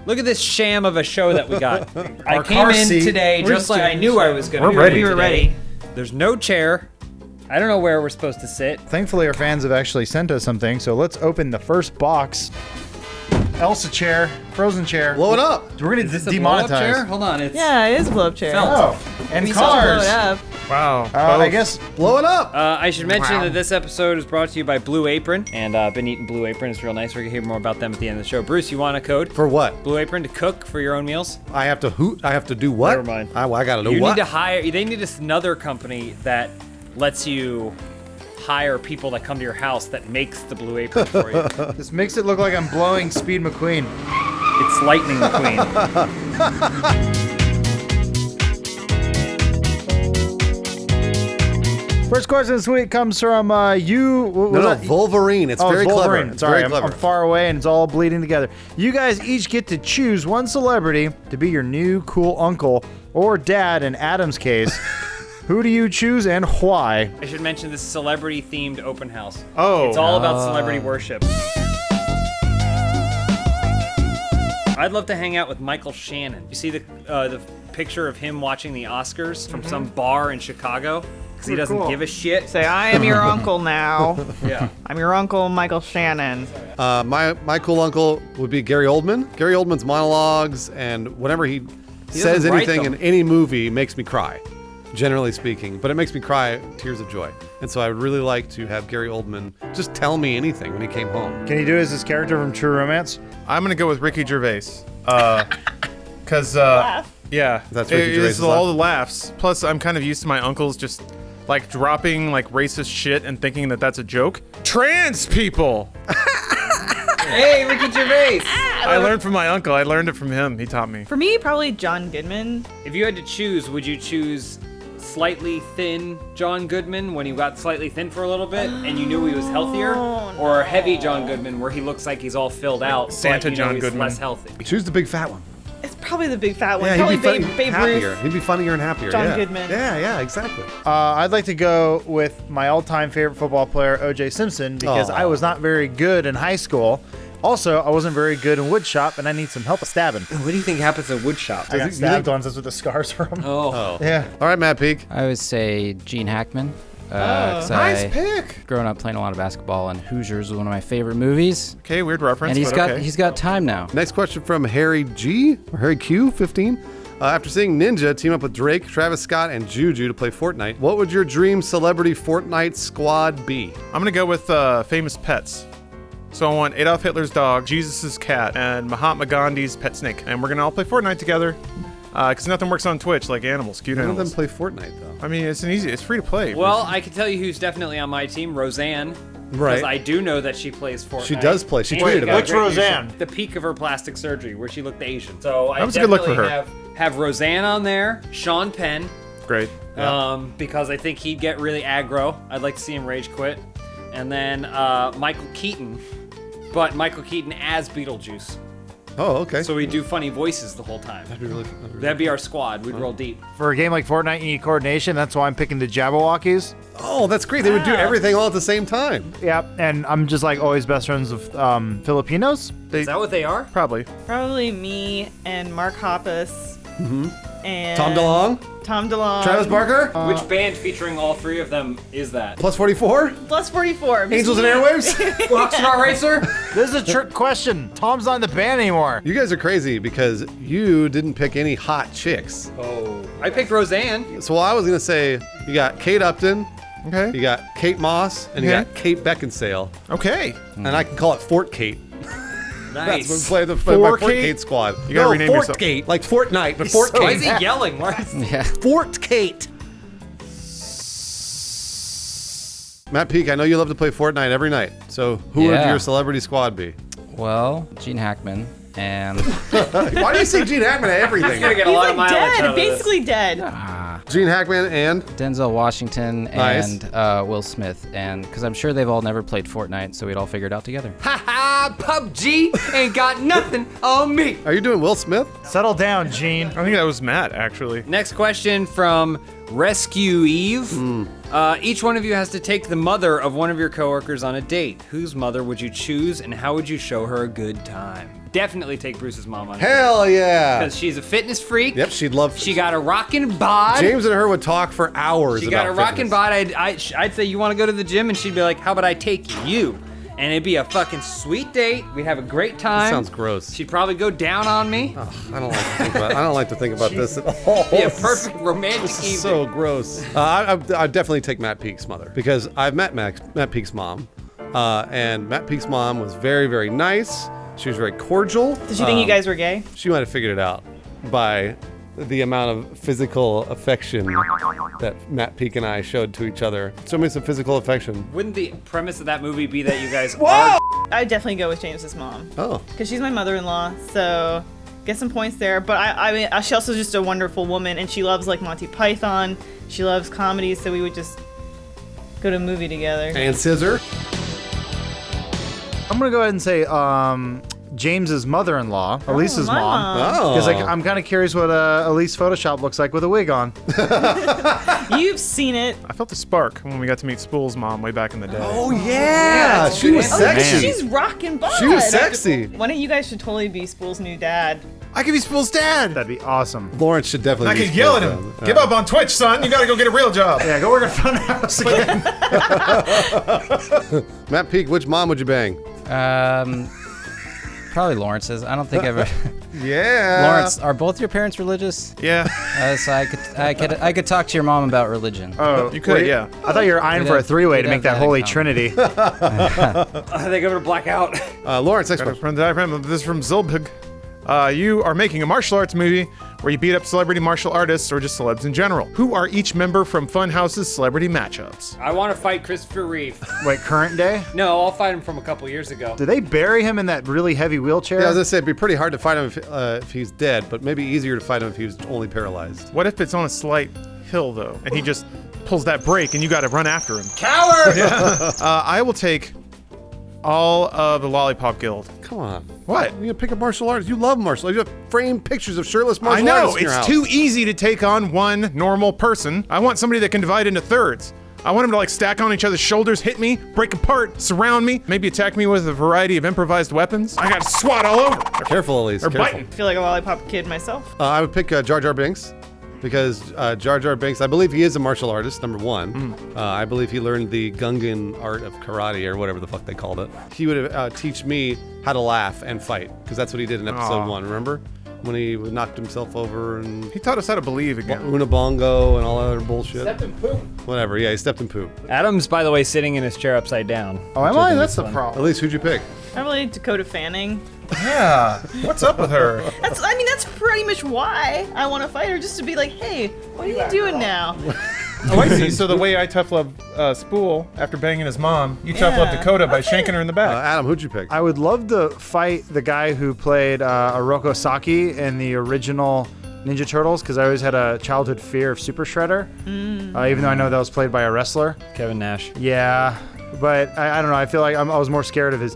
Look at this sham of a show that we got. I Our came car in seat. today just like I knew I was going to be. We're ready. We were today. ready. There's no chair. I don't know where we're supposed to sit. Thankfully, our fans have actually sent us something, so let's open the first box. Elsa chair, frozen chair. Blow it up. We're gonna Is this a blow-up chair? demonetize. Hold on, it's Yeah, it is a blow-up chair. felt. Oh, and We still blow cars. it up. Wow. I guess Blow it up. I should mention that this episode is brought to you by Blue Apron, and I've been eating Blue Apron. It's real nice. We're gonna hear more about them at the end of the show. Bruce, you want a code? For what? Blue Apron to cook for your own meals? I have to do what? Never mind. I gotta do You what? need to hire. They need another company that lets you hire people that come to your house that makes the Blue Apron for you. this makes it look like I'm blowing Speed McQueen. It's Lightning McQueen. First question this week comes from you. What was No, that? Wolverine. It's very Wolverine. clever. It's Sorry, very clever. I'm far away and it's all bleeding together. You guys each get to choose one celebrity to be your new cool uncle or dad in Adam's case. Who do you choose and why? I should mention this celebrity-themed open house. Oh. It's all about celebrity worship. I'd love to hang out with Michael Shannon. You see the picture of him watching the Oscars from some bar in Chicago? Because he doesn't give a shit. Say, I am your uncle now. Yeah. I'm your uncle, Michael Shannon. My cool uncle would be Gary Oldman. Gary Oldman's monologues and whenever he says doesn't write anything them. in any movie makes me cry, generally speaking. But it makes me cry tears of joy. And so I would really like to have Gary Oldman just tell me anything when he came home. Can you do it as this character from True Romance? I'm gonna go with Ricky Gervais. Cause yeah, That's Ricky Gervais' it's all the laughs. Plus, I'm kind of used to my uncles just like dropping like racist shit and thinking that that's a joke. Trans people. Hey, Ricky Gervais! I learned from my uncle. I learned it from him. He taught me. For me, probably John Goodman. If you had to choose, would you choose slightly thin John Goodman when he got slightly thin for a little bit and you knew he was healthier? Or heavy John Goodman where he looks like he's all filled out, Santa but you know John he's Goodman. less healthy? Choose the big fat one. It's probably the big fat one. Yeah, Probably he'd be Babe happier. Ruth. He'd be funnier and happier. John yeah. Goodman. Yeah, exactly. I'd like to go with my all-time favorite football player, O.J. Simpson, because Aw. I was not very good in high school. Also, I wasn't very good in wood shop, and I need some help at stabbing. What do you think happens at wood shop? I got stabbed once. That's what the scars from. Oh. Yeah. All right, Matt Peak. I would say Gene Hackman. Oh, Nice pick. Growing up playing a lot of basketball, and Hoosiers was one of my favorite movies. Okay, weird reference. And he's but got okay. he's got time now. Next question from Harry G. or Harry Q. 15. After seeing Ninja team up with Drake, Travis Scott, and Juju to play Fortnite, what would your dream celebrity Fortnite squad be? I'm gonna go with famous pets. So I want Adolf Hitler's dog, Jesus' cat, and Mahatma Gandhi's pet snake, and we're gonna all play Fortnite together. Because nothing works on Twitch like animals, cute None of them animals. play Fortnite though. I mean, it's free to play. Well, I can tell you who's definitely on my team, Roseanne. Right. Because I do know that she plays Fortnite. She does play. She And tweeted got about it. Which great Roseanne? news. The peak of her plastic surgery, where she looked Asian. So I That was a good look definitely for her. have Roseanne on there, Sean Penn, Great. because I think he'd get really aggro. I'd like to see him rage quit. And then Michael Keaton, but Michael Keaton as Beetlejuice. Oh, okay. So we do funny voices the whole time. That'd be really That'd be our squad. We'd roll deep. For a game like Fortnite, you need coordination. That's why I'm picking the Jabberwockies. Oh, that's great. They would do everything all at the same time. Yeah, and I'm just like always best friends with Filipinos. Is that what they are? Probably. Probably me and Mark Hoppus. And Tom DeLonge, Tom DeLonge. Travis Barker, Which band featuring all three of them is that? plus 44, Plus 44. Angels and Airwaves. Rockstar Racer? This is a trick question. Tom's not in the band anymore. You guys are crazy because you didn't pick any hot chicks. Oh. I picked Roseanne. So I was gonna say you got Kate Upton, Okay. you got Kate Moss, and you Okay. got Kate Beckinsale, Okay. and I can call it Fort Kate. Nice. That's what we play my Fort Fort Kate? Kate squad. You gotta rename Fort yourself. Kate, like Fortnite, but Fort Why is Kate. he yelling? Why is Yeah. Fort Kate. Matt Peak, I know you love to play Fortnite every night. So who would Yeah. your celebrity squad be? Well, Gene Hackman and Why do you say Gene Hackman at everything? gonna get a He's lot of like mileage out dead. of this. Basically dead. Gene Hackman and Denzel Washington Nice. and Will Smith, and because I'm sure they've all never played Fortnite, so we'd all figure it out together. ha! PUBG ain't got nothing on me. Are you doing Will Smith? Settle down, Gene. I think that was Matt, actually. Next question from Rescue Eve. Each one of you has to take the mother of one of your coworkers on a date. Whose mother would you choose, and how would you show her a good time? Definitely take Bruce's mom on a date. Hell yeah. Because she's a fitness freak. Yep, she'd love. She got a rockin' bod. James and her would talk for hours. She about got a rockin' fitness. bod. I'd say, you want to go to the gym? And she'd be like, how about I take you? And it'd be a fucking sweet date. We'd have a great time. That sounds gross. She'd probably go down on me. I don't like to think about this at all. Be a perfect romantic This evening. is so gross. I'd definitely take Matt Peake's mother because I've met Matt Peake's mom, and Matt Peake's mom was very, very nice. She was very cordial. Did you think you guys were gay? She might have figured it out by the amount of physical affection that Matt Peake and I showed to each other. Show me some physical affection. Wouldn't the premise of that movie be that you guys are... I'd definitely go with James's mom. Oh. Because she's my mother-in-law, so get some points there. But I mean, she's also just a wonderful woman, and she loves like Monty Python. She loves comedy, so we would just go to a movie together. And Scissor. I'm gonna go ahead and say James's mother-in-law, Elise's my mom. mom. Oh. Because I'm kind of curious what Elise Photoshop looks like with a wig on. You've seen it. I felt a spark when we got to meet Spool's mom way back in the day. Oh yeah, she was Oh, sexy. she's rocking bod. She was sexy. One of you guys should totally be Spool's new dad. I could be Spool's dad. That'd be awesome. Lawrence should definitely. I be could yell at Spool's him. dad. Give up on Twitch, son. You gotta go get a real job. Yeah, go work at Funhaus again. Matt Peake, which mom would you bang? Probably Lawrence's. I don't think ever. Yeah. Lawrence, are both your parents religious? Yeah. So I could talk to your mom about religion. Oh, You could, wait, yeah. I thought you were eyeing We'd for a have- three-way we'd to make have that that holy in common. trinity. I think I'm gonna black out. Lawrence, next Got a question. friend diagram. This is from Zilbig. You are making a martial arts movie where you beat up celebrity martial artists or just celebs in general. Who are each member from Funhouse's celebrity matchups? I want to fight Christopher Reeve. Wait, current day? No, I'll fight him from a couple years ago. Did they bury him in that really heavy wheelchair? Yeah, I was gonna say it'd be pretty hard to fight him if he's dead, but maybe easier to fight him if he was only paralyzed. What if it's on a slight hill, though, and he just pulls that brake and you gotta run after him? Coward! I will take all of the Lollipop Guild. Come on. What? You pick up martial arts. You love martial arts. You have framed pictures of shirtless I martial know, artists in your it's house. too easy to take on one normal person. I want somebody that can divide into thirds. I want them to like stack on each other's shoulders, hit me, break apart, surround me, maybe attack me with a variety of improvised weapons. I got swat all over. Careful, Elise. Or Careful. biting. I feel like a lollipop kid myself. I would pick Jar Jar Binks because Jar Jar Binks, I believe he is a martial artist, number one. I believe he learned the Gungan art of karate or whatever the fuck they called it. He would teach me how to laugh and fight because that's what he did in episode Aw. 1, remember? When he knocked himself over and He taught us how to believe again. Unabongo and all that other bullshit. Stepped in poop. Whatever, yeah, he stepped in poop. Adam's, by the way, sitting in his chair upside down. Oh, am I? That's the problem. Elise, who'd you pick? Probably Dakota Fanning. Yeah. What's up with her? That's pretty much why I want to fight her, just to be like, hey, what are you doing now? Oh, I see. So the way I tough love Spool after banging his mom, you tough love Yeah. Dakota by shanking her in the back. Adam, who'd you pick? I would love to fight the guy who played Oroko Saki in the original Ninja Turtles because I always had a childhood fear of Super Shredder, even though I know that was played by a wrestler. Kevin Nash. Yeah, but I don't know. I feel like I was more scared of his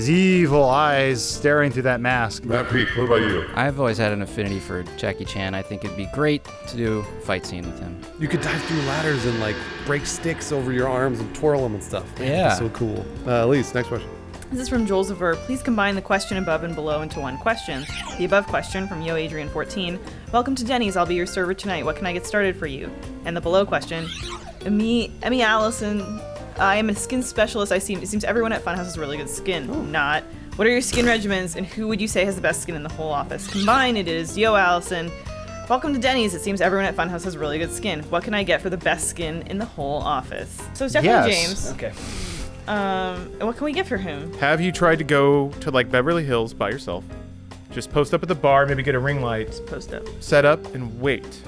evil eyes staring through that mask. Matt Peake, what about you? I've always had an affinity for Jackie Chan. I think it'd be great to do a fight scene with him. You could dive through ladders and like break sticks over your arms and twirl them and stuff. Man, Yeah. that's so cool. Elise, next question. This is from Joel Zaver. Please combine the question above and below into one question. The above question from Yo Adrian 14. Welcome to Denny's. I'll be your server tonight. What can I get started for you? And the below question. Emmy Allison. I am a skin specialist. It seems everyone at Funhouse has really good skin. Not. What are your skin regimens, and who would you say has the best skin in the whole office? Combined, it is Yo Allison. Welcome to Denny's. It seems everyone at Funhouse has really good skin. What can I get for the best skin in the whole office? So it's definitely Yes. James. Okay. And what can we get for him? Have you tried to go to like Beverly Hills by yourself? Just post up at the bar, maybe get a ring light, Post up. set up, and wait.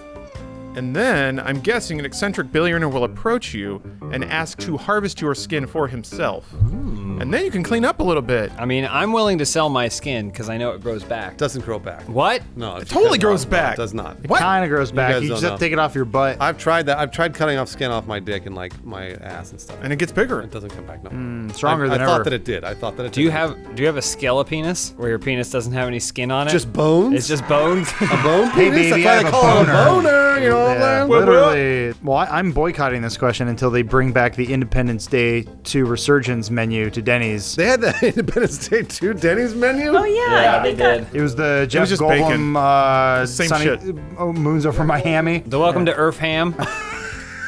And then, I'm guessing an eccentric billionaire will approach you and ask to harvest your skin for himself. And then you can clean up a little bit. I mean, I'm willing to sell my skin because I know it grows back. Doesn't grow back. What? No, It totally grows no, back. It does not. What? Kind of grows back. guys You don't just have know. to take it off your butt. I've tried that. I've tried cutting off skin off my dick and like my ass and stuff. And it gets bigger. It doesn't come back. No. Stronger than I ever. thought that it did. I thought that it Do you have a skelepenis where your penis doesn't have any skin on it? just bones? It's just bones. a bone Hey, penis? baby, That's why I they have a call it boner. boner. You know what Yeah, I'm saying? literally. Well, I'm boycotting this question until they bring back the Independence Day 2 Resurgence menu to Denny's. They had the Independence Day 2 Denny's menu? Oh yeah, they did. It was the Jeff just Goldblum, Same Sunny, shit. Moons Over Miami. The Welcome to Earth Ham.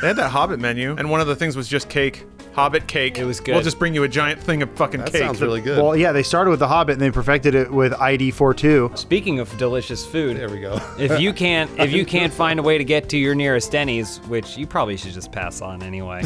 They had that Hobbit menu, and one of the things was just cake. Hobbit cake. It was good. We'll just bring you a giant thing of fucking That cake. sounds really good. Well, yeah, they started with the Hobbit and they perfected it with ID 42. Speaking of delicious food, there we go. if you can't find a way to get to your nearest Denny's, which you probably should just pass on anyway,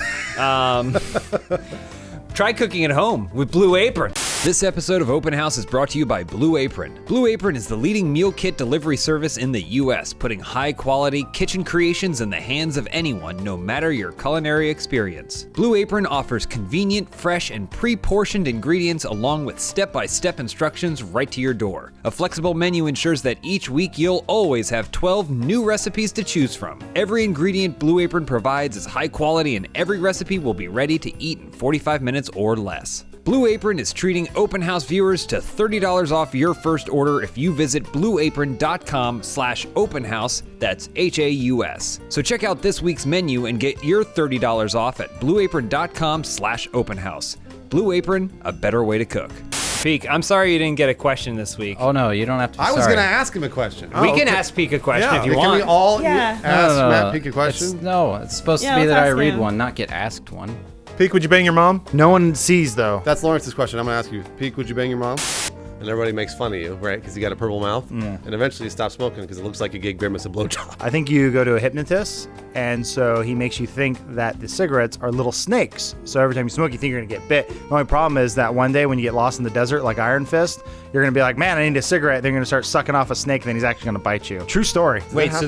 try cooking at home with Blue Apron. This episode of Open House is brought to you by Blue Apron. Blue Apron is the leading meal kit delivery service in the U.S., putting high-quality kitchen creations in the hands of anyone, no matter your culinary experience. Blue Apron offers convenient, fresh, and pre-portioned ingredients along with step-by-step instructions right to your door. A flexible menu ensures that each week you'll always have 12 new recipes to choose from. Every ingredient Blue Apron provides is high quality and every recipe will be ready to eat in 45 minutes or less. Blue Apron is treating Open House viewers to $30 off your first order if you visit blueapron.com/openhouse. That's HAUS. So check out this week's menu and get your $30 off at blueapron.com/openhouse. Blue Apron, a better way to cook. Peek, I'm sorry you didn't get a question this week. Oh no, you don't have to. Be I was sorry. going to ask him a question. We can ask Peek a question Yeah. if you Can want. we all Yeah. ask No, Matt Peek a question? It's supposed Yeah, to be let's that I ask read him. one, not get asked one. Peek, would you bang your mom? No one sees, though. That's Lawrence's question. I'm going to ask you. Peek, would you bang your mom? And everybody makes fun of you, right? Because you got a purple mouth. Yeah. And eventually you stop smoking because it looks like you gave Grimace a blowjob. I think you go to a hypnotist, and so he makes you think that the cigarettes are little snakes. So every time you smoke, you think you're gonna get bit. The only problem is that one day when you get lost in the desert, like Iron Fist, you're gonna be like, "Man, I need a cigarette." They're gonna start sucking off a snake, and then he's actually gonna bite you. True story. Wait, so